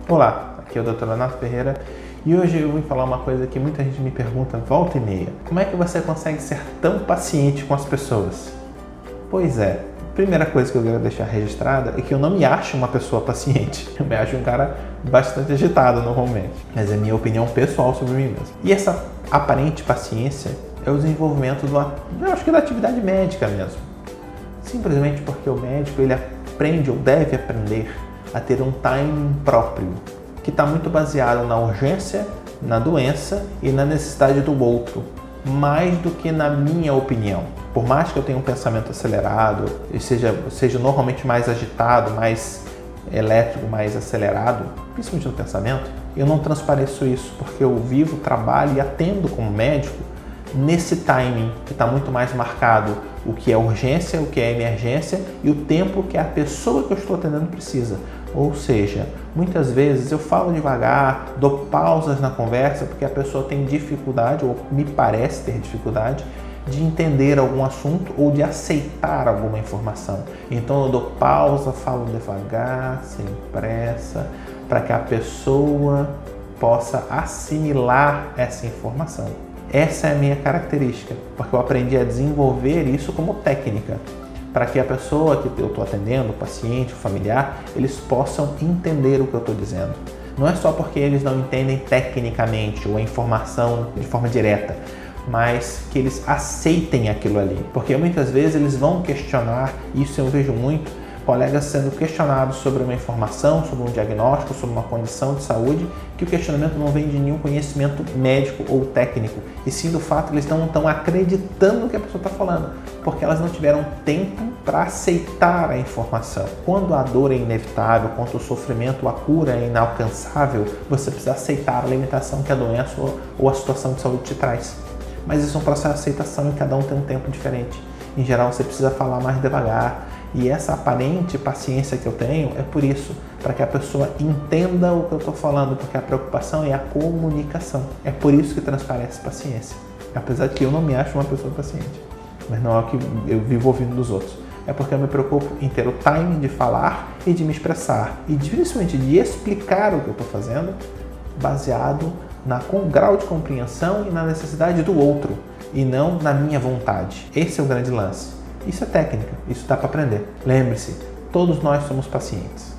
Olá, aqui é o Dr. Leonardo Ferreira e hoje eu vim falar uma coisa que muita gente me pergunta volta e meia. Como é que você consegue ser tão paciente com as pessoas? Pois é, a primeira coisa que eu quero deixar registrada é que eu não me acho uma pessoa paciente. Eu me acho um cara bastante agitado normalmente, mas é minha opinião pessoal sobre mim mesmo. E essa aparente paciência é o desenvolvimento eu acho que da atividade médica mesmo. Simplesmente porque o médico ele aprende ou deve aprender a ter um timing próprio, que está muito baseado na urgência, na doença e na necessidade do outro, mais do que na minha opinião. Por mais que eu tenha um pensamento acelerado e seja normalmente mais agitado, mais elétrico, mais acelerado, principalmente no pensamento, eu não transpareço isso porque eu vivo, trabalho e atendo como médico nesse timing que está muito mais marcado o que é urgência, o que é emergência e o tempo que a pessoa que eu estou atendendo precisa. Ou seja, muitas vezes eu falo devagar, dou pausas na conversa porque a pessoa tem dificuldade, ou me parece ter dificuldade, de entender algum assunto ou de aceitar alguma informação. Então eu dou pausa, falo devagar, sem pressa, para que a pessoa possa assimilar essa informação. Essa é a minha característica, porque eu aprendi a desenvolver isso como técnica, para que a pessoa que eu estou atendendo, o paciente, o familiar, eles possam entender o que eu estou dizendo. Não é só porque eles não entendem tecnicamente ou a informação de forma direta, mas que eles aceitem aquilo ali. Porque muitas vezes eles vão questionar, isso eu vejo muito, colegas sendo questionados sobre uma informação, sobre um diagnóstico, sobre uma condição de saúde, que o questionamento não vem de nenhum conhecimento médico ou técnico, e sim do fato que eles não estão acreditando no que a pessoa está falando, porque elas não tiveram tempo para aceitar a informação. Quando a dor é inevitável, quando o sofrimento, a cura é inalcançável, você precisa aceitar a limitação que a doença ou a situação de saúde te traz. Mas isso é um processo de aceitação e cada um tem um tempo diferente. Em geral, você precisa falar mais devagar. E essa aparente paciência que eu tenho é por isso, para que a pessoa entenda o que eu estou falando, porque a preocupação é a comunicação. É por isso que transparece paciência. Apesar de que eu não me acho uma pessoa paciente, mas não é o que eu vivo ouvindo dos outros. É porque eu me preocupo em ter o timing de falar e de me expressar, e principalmente de explicar o que eu estou fazendo, baseado com o grau de compreensão e na necessidade do outro, e não na minha vontade. Esse é o grande lance. Isso é técnica, isso dá para aprender. Lembre-se, todos nós somos pacientes.